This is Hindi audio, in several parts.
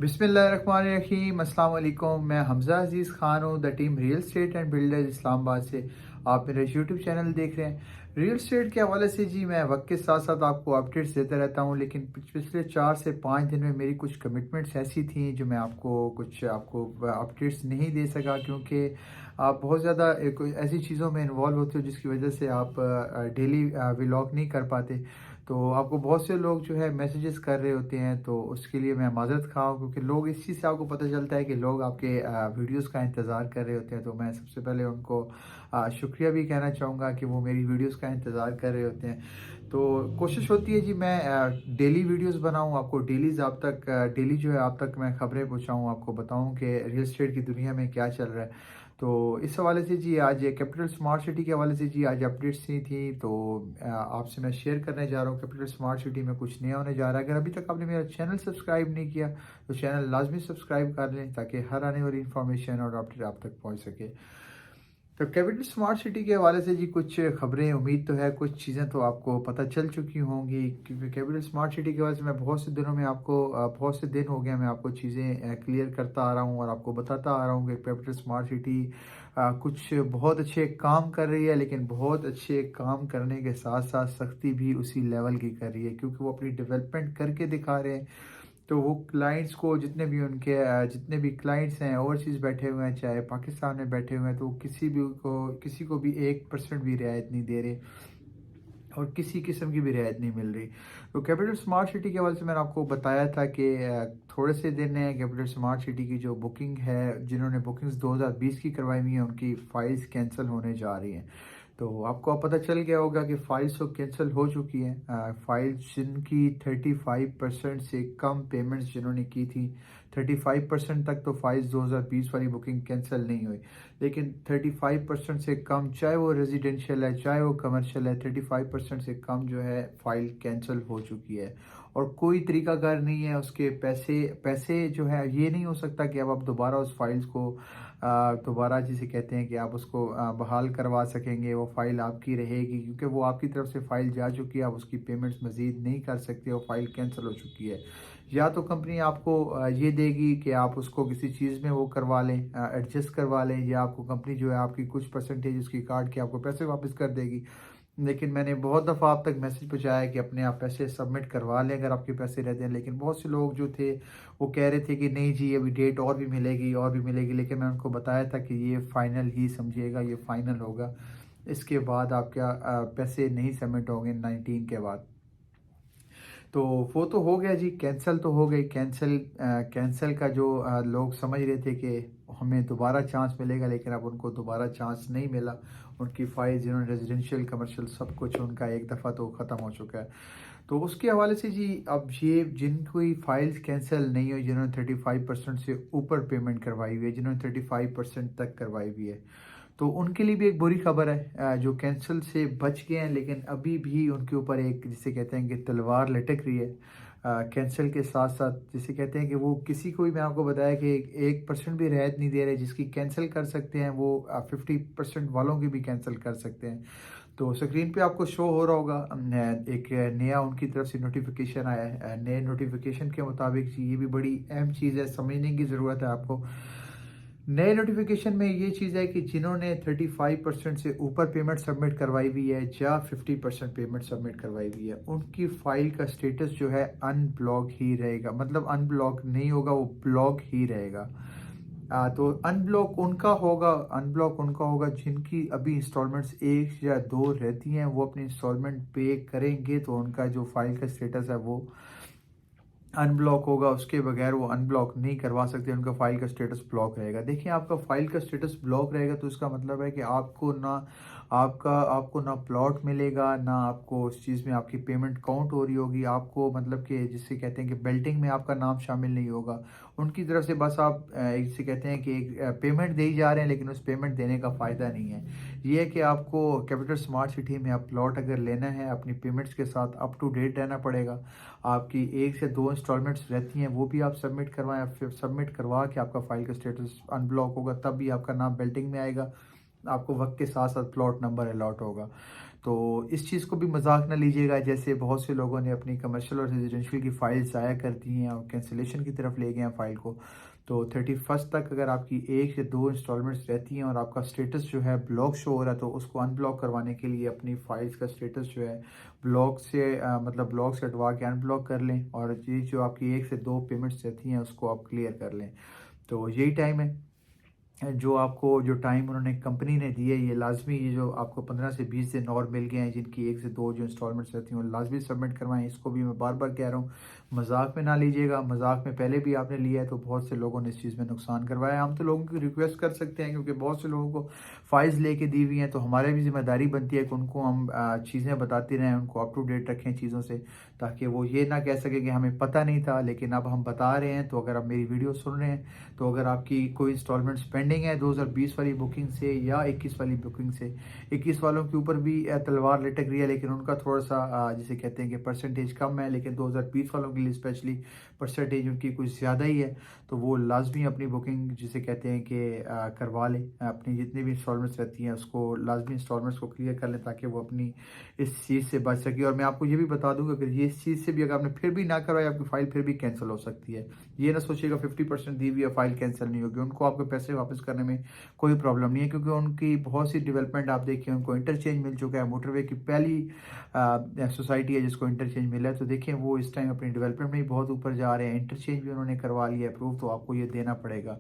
बिस्मिल्लाहिर्रहमानिर्रहीम, अस्सलाम वालेकुम। मैं हमज़ा अज़ीज़ ख़ान हूँ, the team real estate and builders Islamabad से। आप मेरा यूट्यूब चैनल देख रहे हैं। रियल स्टेट के हवाले से जी मैं वक्त के साथ साथ आपको अपडेट्स देता रहता हूँ, लेकिन पिछले 4 से 5 दिन में मेरी कुछ कमिटमेंट्स ऐसी थी जो मैं आपको अपडेट्स नहीं दे सका, क्योंकि आप बहुत ज़्यादा ऐसी चीज़ों में इन्वॉल्व होते हो जिसकी वजह से आप डेली व्लॉग नहीं कर पाते। तो आपको बहुत से लोग जो है मैसेजेस कर रहे होते हैं, तो उसके लिए मैं माज़रत खा हूँ, क्योंकि लोग इस चीज़ से आपको पता चलता है कि लोग आपके वीडियोस का इंतज़ार कर रहे होते हैं। तो मैं सबसे पहले उनको शुक्रिया भी कहना चाहूँगा कि वो मेरी वीडियोस का इंतज़ार कर रहे होते हैं। तो कोशिश होती है जी मैं डेली वीडियोस बनाऊँ, आपको डेली जो है आप तक मैं खबरें पहुँचाऊँ, आपको बताऊँ कि रियल एस्टेट की दुनिया में क्या चल रहा है। तो इस हवाले से जी आज कैपिटल स्मार्ट सिटी के हवाले से जी आज अपडेट्स दी थी, तो आपसे मैं शेयर करने जा रहा हूँ। कैपिटल स्मार्ट सिटी में कुछ नया होने जा रहा है। अगर अभी तक आपने मेरा चैनल सब्सक्राइब नहीं किया तो चैनल लाजमी सब्सक्राइब कर लें, ताकि हर आने वाली इंफॉर्मेशन और अपडेट आप तक पहुँच सके। तो कैपिटल स्मार्ट सिटी के हवाले से जी कुछ खबरें, उम्मीद तो है कुछ चीज़ें तो आपको पता चल चुकी होंगी, क्योंकि कैपिटल स्मार्ट सिटी के हवाले से मैं बहुत से दिन हो गए मैं आपको चीज़ें क्लियर करता आ रहा हूँ और आपको बताता आ रहा हूँ कि कैपिटल स्मार्ट सिटी कुछ बहुत अच्छे काम कर रही है, लेकिन बहुत अच्छे काम करने के साथ साथ सख्ती भी उसी लेवल की कर रही है, क्योंकि वो अपनी डेवलपमेंट करके दिखा रहे हैं। तो वो क्लाइंट्स को जितने भी क्लाइंट्स हैं ओवरसीज़ बैठे हुए हैं, चाहे पाकिस्तान में बैठे हुए हैं, तो वो किसी को भी 1% भी रियायत नहीं दे रहे और किसी किस्म की भी रियायत नहीं मिल रही। तो कैपिटल स्मार्ट सिटी के हवाले से मैंने आपको बताया था कि थोड़े से दिन हैं कैपिटल स्मार्ट सिटी की जो बुकिंग है, जिन्होंने बुकिंग्स 2020 की करवाई हुई हैं, उनकी फ़ाइल्स कैंसिल होने जा रही हैं। तो आपको अब पता चल गया होगा कि फ़ाइल्स तो कैंसिल हो चुकी हैं। फ़ाइल्स जिनकी 35% से कम पेमेंट्स जिन्होंने की थी, 35% तक तो फ़ाइल्स 2020 वाली बुकिंग कैंसिल नहीं हुई, लेकिन 35% से कम, चाहे वो रेजिडेंशियल है चाहे वो कमर्शियल है, 35% से कम जो है फ़ाइल कैंसिल हो चुकी है। और कोई तरीकाकार नहीं है उसके पैसे पैसे जो है, ये नहीं हो सकता कि अब आप दोबारा उस फाइल्स को दोबारा जिसे कहते हैं कि आप उसको बहाल करवा सकेंगे। वो फ़ाइल आपकी रहेगी, क्योंकि वो आपकी तरफ से फ़ाइल जा चुकी है, आप उसकी पेमेंट्स मज़ीद नहीं कर सकते, वो फ़ाइल कैंसिल हो चुकी है। या तो कंपनी आपको ये देगी कि आप उसको किसी चीज़ में वो करवा लें, एडजस्ट करवा लें, या आपको कंपनी जो है आपकी कुछ परसेंटेज उसकी काट के आपको पैसे वापस कर देगी। लेकिन मैंने बहुत दफ़ा आप तक मैसेज पहुँचाया कि अपने आप पैसे सबमिट करवा लें अगर आपके पैसे रहते हैं, लेकिन बहुत से लोग जो थे वो कह रहे थे कि नहीं जी अभी डेट और भी मिलेगी और भी मिलेगी, लेकिन मैं उनको बताया था कि ये फ़ाइनल ही समझिएगा, ये फ़ाइनल होगा। इसके बाद आपका पैसे नहीं सबमिट होंगे 19 के बाद। तो वो तो हो गया जी, कैंसिल तो हो गई। कैंसिल का जो लोग समझ रहे थे कि हमें दोबारा चांस मिलेगा, लेकिन अब उनको दोबारा चांस नहीं मिला। उनकी फ़ाइल जिन्होंने रेजिडेंशियल कमर्शियल सब कुछ उनका एक दफ़ा तो ख़त्म हो चुका है। तो उसके हवाले से जी अब ये जिनकी फ़ाइल्स कैंसिल नहीं हुई, जिन्होंने 35% से ऊपर पेमेंट करवाई हुई है, जिन्होंने 35% तक करवाई हुई है, तो उनके लिए भी एक बुरी खबर है। जो कैंसल से बच गए हैं, लेकिन अभी भी उनके ऊपर एक जिसे कहते हैं कि तलवार लटक रही है। कैंसल के साथ साथ जिसे कहते हैं कि वो किसी को भी, मैं आपको बताया कि 1% भी रियायत नहीं दे रहे, जिसकी कैंसिल कर सकते हैं वो 50% वालों की भी कैंसिल कर सकते हैं। तो स्क्रीन पे आपको शो हो रहा होगा, एक नया उनकी तरफ से नोटिफिकेशन आया है। नए नोटिफिकेशन के मुताबिक जी ये भी बड़ी अहम चीज़ है, समझने की ज़रूरत है आपको। नए नोटिफिकेशन में ये चीज़ है कि जिन्होंने 35% से ऊपर पेमेंट सबमिट करवाई हुई है या 50% पेमेंट सबमिट करवाई हुई है, उनकी फ़ाइल का स्टेटस जो है अनब्लॉक ही रहेगा। मतलब अनब्लॉक नहीं होगा, वो ब्लॉक ही रहेगा। तो अनब्लॉक उनका होगा जिनकी अभी इंस्टॉलमेंट्स 1 या 2 रहती हैं, वो अपनी इंस्टॉलमेंट पे करेंगे तो उनका जो फ़ाइल का स्टेटस है वो अनब्लॉक होगा। उसके बगैर वो अनब्लॉक नहीं करवा सकते, उनका फ़ाइल का स्टेटस ब्लॉक रहेगा। देखिए आपका फ़ाइल का स्टेटस ब्लॉक रहेगा तो इसका मतलब है कि आपको ना प्लॉट मिलेगा, ना आपको उस चीज़ में आपकी पेमेंट काउंट हो रही होगी। आपको मतलब कि जिससे कहते हैं कि बेल्टिंग में आपका नाम शामिल नहीं होगा। उनकी तरफ से बस आप एक जिसे कहते हैं कि एक पेमेंट दे ही जा रहे हैं, लेकिन उस पेमेंट देने का फ़ायदा नहीं है। ये है कि आपको कैपिटल स्मार्ट सिटी में आप प्लॉट अगर लेना है, अपनी पेमेंट्स के साथ अप टू डेट रहना पड़ेगा। आपकी 1 से 2 इंस्टॉलमेंट्स रहती हैं, वो भी आप सबमिट करवाएं। फिर सबमिट करवा के आपका फ़ाइल का स्टेटस अनब्लॉक होगा, तब भी आपका नाम बेल्टिंग में आएगा। आपको वक्त के साथ साथ प्लॉट नंबर अलॉट होगा। तो इस चीज़ को भी मजाक ना लीजिएगा, जैसे बहुत से लोगों ने अपनी कमर्शियल और रेजिडेंशियल की फ़ाइल ज़ाया कर दी हैं और कैंसिलेशन की तरफ ले गए हैं फ़ाइल को। तो 31st तक अगर आपकी 1 या 2 इंस्टॉलमेंट्स रहती हैं और आपका स्टेटस जो है ब्लॉक शो हो रहा है, तो उसको अनब्लॉक करवाने के लिए अपनी फ़ाइल्स का स्टेटस जो है ब्लॉक से मतलब ब्लॉक से हटवा के अनब्लॉक कर लें, और ये जो आपकी 1 से 2 पेमेंट्स रहती हैं उसको आप क्लियर कर लें। तो यही टाइम है जो आपको जो टाइम उन्होंने कंपनी ने दिया है, ये लाजमी, ये जो आपको 15 से 20 दिन और मिल गए हैं जिनकी 1 से 2 जो इंस्टॉलमेंट्स रहती हैं वो लाजमी सबमिट करवाएं। इसको भी मैं बार बार कह रहा हूँ, मजाक में ना लीजिएगा। मजाक में पहले भी आपने लिया है तो बहुत से लोगों ने इस चीज़ में नुकसान करवाया। हम तो लोगों की रिक्वेस्ट कर सकते हैं क्योंकि बहुत से लोगों को फाइल्स लेके दी हुई हैं, तो हमारी भी जिम्मेदारी बनती है कि उनको हम चीज़ें बताते रहें, उनको अप टू डेट रखें चीज़ों से, ताकि वो ये ना कह सके कि हमें पता नहीं था। लेकिन अब हम बता रहे हैं, तो अगर आप मेरी वीडियो सुन रहे हैं, तो अगर आपकी कोई इंस्टॉलमेंट्स पेंडिंग है 2020 वाली बुकिंग से या 21 वाली बुकिंग से, 21 वालों के ऊपर भी तलवार लटक रही है, लेकिन उनका थोड़ा सा जिसे कहते हैं कि परसेंटेज कम है, लेकिन 2020 वालों के लिए स्पेशली परसेंटेज उनकी कुछ ज़्यादा ही है, तो वो लाजमी अपनी बुकिंग जिसे कहते हैं कि करवा लें। अपनी जितनी भी इंस्टॉलमेंट्स रहती हैं उसको लाजमी इंस्टॉलमेंट्स को क्लियर कर लें, ताकि वो अपनी इस चीज़ से बच सके। और मैं आपको ये भी बता दूंगा, अगर ये इस चीज़ से भी अगर आपने फिर भी ना करवाई, आपकी फ़ाइल फिर भी कैंसिल हो सकती है। ये ना सोचिएगा 50% दी हुई है फ़ाइल कैंसिल नहीं होगी, उनको आपके पैसे वापस करने में कोई प्रॉब्लम नहीं है, क्योंकि उनकी बहुत सी डेवलपमेंट आप देखिए, उनको इंटरचेंज मिल चुका है। मोटरवे की पहली सोसाइटी है जिसको इंटरचेंज मिला है, तो देखिए वो इस टाइम अपनी डेवलपमेंट में भी बहुत ऊपर जा रहे हैं। इंटरचेंज भी उन्होंने करवा लिया है अप्रूव, तो आपको ये देना पड़ेगा।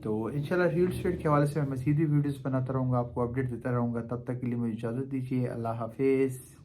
तो इंशाल्लाह रियल एस्टेट के हवाले से मैं मज़ीद भी वीडियोज़ बनाता रहूँगा, आपको अपडेट देता रहूँगा। तब तक के लिए मुझे इजाज़त दीजिए। अल्लाह हाफिज़।